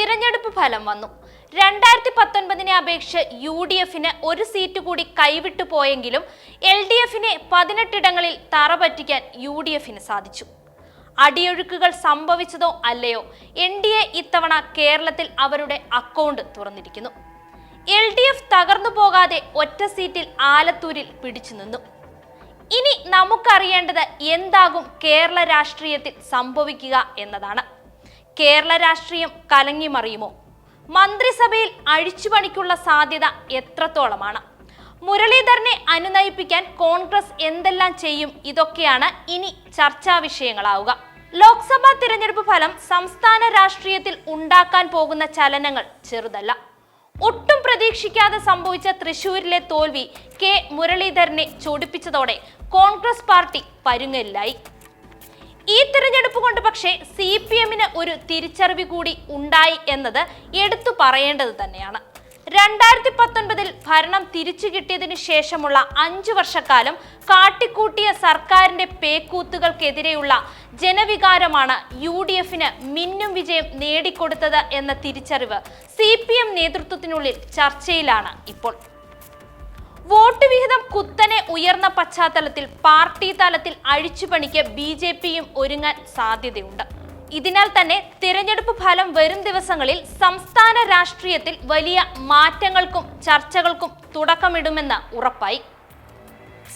തിരഞ്ഞെടുപ്പ് ഫലം വന്നു. 2019 അപേക്ഷിച്ച് UDFന് ഒരു സീറ്റ് കൂടി കൈവിട്ടു പോയെങ്കിലും LDFനെ 18 ഇടങ്ങളിൽ തറപറ്റിക്കാൻ UDFന് സാധിച്ചു. അടിയൊഴുക്കുകൾ സംഭവിച്ചതോ അല്ലയോ, NDA ഇത്തവണ കേരളത്തിൽ അവരുടെ അക്കൗണ്ട് തുറന്നിരിക്കുന്നു. LDF തകർന്നു പോകാതെ ഒറ്റ സീറ്റിൽ ആലത്തൂരിൽ പിടിച്ചു നിന്നു. ഇനി നമുക്കറിയേണ്ടത് എന്താകും കേരള രാഷ്ട്രീയത്തിൽ സംഭവിക്കുക എന്നതാണ്. കേരള രാഷ്ട്രീയം കലങ്ങിമറിയുമോ? മന്ത്രിസഭയിൽ അഴിച്ചുപണിക്കുള്ള സാധ്യത എത്രത്തോളമാണ്? മുരളീധരനെ അനുനയിപ്പിക്കാൻ കോൺഗ്രസ് എന്തെല്ലാം ചെയ്യും? ഇതൊക്കെയാണ് ഇനി ചർച്ചാ വിഷയങ്ങളാവുക. ലോക്സഭാ തിരഞ്ഞെടുപ്പ് ഫലം സംസ്ഥാന രാഷ്ട്രീയത്തിൽ ഉണ്ടാക്കാൻ പോകുന്ന ചലനങ്ങൾ ചെറുതല്ല. ഒട്ടും പ്രതീക്ഷിക്കാതെ സംഭവിച്ച തൃശൂരിലെ തോൽവി കെ മുരളീധരനെ ചൊടിപ്പിച്ചതോടെ കോൺഗ്രസ് പാർട്ടി പരുങ്ങലിലായി. ഈ തിരഞ്ഞെടുപ്പ് കൊണ്ട് പക്ഷേ CPMന് ഒരു തിരിച്ചറിവ് കൂടി ഉണ്ടായി എന്നത് എടുത്തു പറയേണ്ടത് തന്നെയാണ്. 2019 ഭരണം തിരിച്ചു കിട്ടിയതിനു ശേഷമുള്ള 5 വർഷക്കാലം കാട്ടിക്കൂട്ടിയ സർക്കാരിന്റെ പേക്കൂത്തുകൾക്കെതിരെയുള്ള ജനവികാരമാണ് UDFന് മിന്നും വിജയം നേടിക്കൊടുത്തത് എന്ന തിരിച്ചറിവ് CPM നേതൃത്വത്തിനുള്ളിൽ ചർച്ചയിലാണ് ഇപ്പോൾ. വോട്ട് വിഹിതം കുത്തനെ ഉയർന്ന പശ്ചാത്തലത്തിൽ പാർട്ടി തലത്തിൽ അഴിച്ചുപണിക്ക് BJPയും ഒരുങ്ങാൻ സാധ്യതയുണ്ട്. ഇതിനാൽ തന്നെ തിരഞ്ഞെടുപ്പ് ഫലം വരും ദിവസങ്ങളിൽ സംസ്ഥാന രാഷ്ട്രീയത്തിൽ വലിയ മാറ്റങ്ങൾക്കും ചർച്ചകൾക്കും തുടക്കമിടുമെന്ന് ഉറപ്പായി.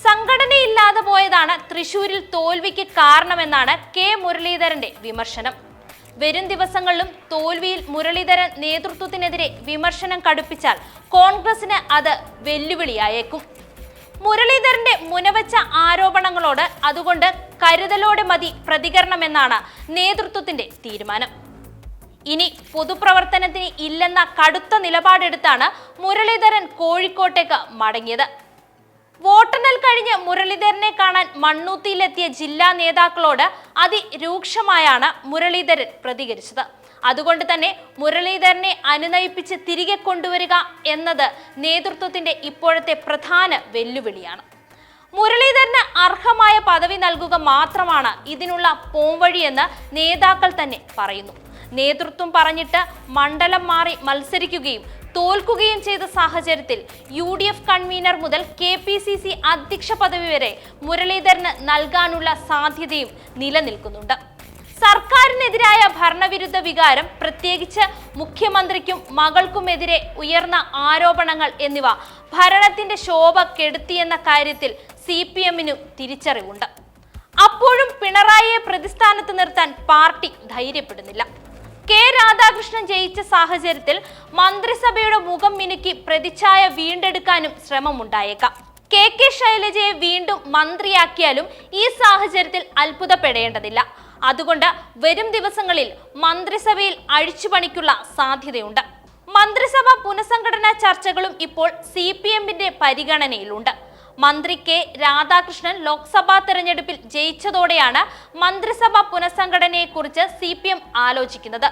സംഘടനയില്ലാതെ പോയതാണ് തൃശൂരിൽ തോൽവിക്ക് കാരണമെന്നാണ് കെ മുരളീധരന്റെ വിമർശനം. വരും ദിവസങ്ങളിലും തോൽവിയിൽ മുരളീധരൻ നേതൃത്വത്തിനെതിരെ വിമർശനം കടുപ്പിച്ചാൽ കോൺഗ്രസിന് അത് വെല്ലുവിളിയായേക്കും. മുരളീധരന്റെ മുനവച്ച ആരോപണങ്ങളോട് അതുകൊണ്ട് കരുതലോടെ മതി പ്രതികരണമെന്നാണ് നേതൃത്വത്തിന്റെ തീരുമാനം. ഇനി പൊതുപ്രവർത്തനത്തിന് ഇല്ലെന്ന കടുത്ത നിലപാടെടുത്താണ് മുരളീധരൻ കോഴിക്കോട്ടേക്ക് മടങ്ങിയത്. വോട്ടെണ്ണൽ കഴിഞ്ഞ് മുരളീധരനെ കാണാൻ മണ്ണൂത്തിയിലെത്തിയ ജില്ലാ നേതാക്കളോട് അതിരൂക്ഷമായാണ് മുരളീധരൻ പ്രതികരിച്ചത്. അതുകൊണ്ട് തന്നെ മുരളീധരനെ അനുനയിപ്പിച്ച് തിരികെ കൊണ്ടുവരിക എന്നത് നേതൃത്വത്തിന്റെ ഇപ്പോഴത്തെ പ്രധാന വെല്ലുവിളിയാണ്. മുരളീധരന് അർഹമായ പദവി നൽകുക മാത്രമാണ് ഇതിനുള്ള പോംവഴിയെന്ന് നേതാക്കൾ തന്നെ പറയുന്നു. നേതൃത്വം പറഞ്ഞിട്ട് മണ്ഡലം മാറി മത്സരിക്കുകയും തോൽക്കുകയും ചെയ്ത സാഹചര്യത്തിൽ UDF കൺവീനർ മുതൽ KPCC അധ്യക്ഷ പദവി വരെ മുരളീധരന് നൽകാനുള്ള സാധ്യതയും നിലനിൽക്കുന്നുണ്ട്. സർക്കാരിനെതിരായ ഭരണവിരുദ്ധ വികാരം, പ്രത്യേകിച്ച് മുഖ്യമന്ത്രിക്കും മകൾക്കുമെതിരെ ഉയർന്ന ആരോപണങ്ങൾ എന്നിവ ഭരണത്തിന്റെ ശോഭ കെടുത്തിയെന്ന കാര്യത്തിൽ CPMനും തിരിച്ചറിവുണ്ട്. അപ്പോഴും പിണറായിയെ പ്രതിസ്ഥാനത്ത് നിർത്താൻ പാർട്ടി ധൈര്യപ്പെടുന്നില്ല. കെ രാധാകൃഷ്ണൻ ജയിച്ച സാഹചര്യത്തിൽ മന്ത്രിസഭയുടെ മുഖം മിനുക്കി പ്രതിച്ഛായ വീണ്ടെടുക്കാനും ശ്രമമുണ്ടായേക്കാം. KK ശൈലജയെ വീണ്ടും മന്ത്രിയാക്കിയാലും ഈ സാഹചര്യത്തിൽ അത്ഭുതപ്പെടേണ്ടതില്ല. അതുകൊണ്ട് വരും ദിവസങ്ങളിൽ മന്ത്രിസഭയിൽ അഴിച്ചുപണിക്കുള്ള സാധ്യതയുണ്ട്. മന്ത്രിസഭ പുനഃസംഘടനാ ചർച്ചകളും ഇപ്പോൾ CPMന്റെ പരിഗണനയിലുണ്ട്. മന്ത്രി കെ രാധാകൃഷ്ണൻ ലോക്സഭാ തെരഞ്ഞെടുപ്പിൽ ജയിച്ചതോടെയാണ് മന്ത്രിസഭ പുനഃസംഘടനയെക്കുറിച്ച് CPM ആലോചിക്കുന്നത്.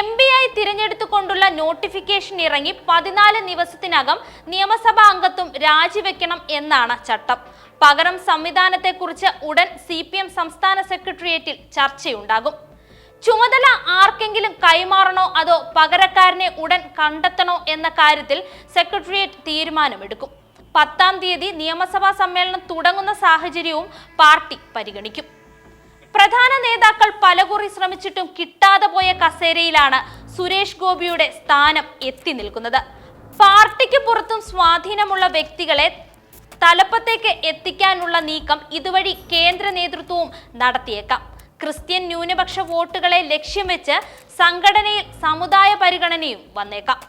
MP-ആയി തിരഞ്ഞെടുത്തുകൊണ്ടുള്ള നോട്ടിഫിക്കേഷൻ ഇറങ്ങി 14 ദിവസത്തിനകം നിയമസഭാ അംഗത്വം രാജിവെക്കണം എന്നാണ് ചട്ടം. പകരം സംവിധാനത്തെക്കുറിച്ച് ഉടൻ CPM സംസ്ഥാന സെക്രട്ടേറിയറ്റിൽ ചർച്ചയുണ്ടാകും. ചുമതല ആർക്കെങ്കിലും കൈമാറണോ അതോ പകരക്കാരനെ ഉടൻ കണ്ടെത്തണോ എന്ന കാര്യത്തിൽ സെക്രട്ടേറിയറ്റ് തീരുമാനമെടുക്കും. 10-ാം തീയതി നിയമസഭാ സമ്മേളനം തുടങ്ങുന്ന സാഹചര്യവും പാർട്ടി പരിഗണിക്കും. പ്രധാന നേതാക്കൾ പലകുറി ശ്രമിച്ചിട്ടും കിട്ടാതെ പോയ കസേരയിലാണ് സുരേഷ് ഗോപിയുടെ സ്ഥാനം എത്തി നിൽക്കുന്നത്. പാർട്ടിക്ക് പുറത്തും സ്വാധീനമുള്ള വ്യക്തികളെ തലപ്പത്തേക്ക് എത്തിക്കാനുള്ള നീക്കം ഇതുവഴി കേന്ദ്ര നേതൃത്വവും നടത്തിയേക്കാം. ക്രിസ്ത്യൻ ന്യൂനപക്ഷ വോട്ടുകളെ ലക്ഷ്യം വെച്ച് സംഘടനയിൽ സമുദായ പരിഗണനയും വന്നേക്കാം.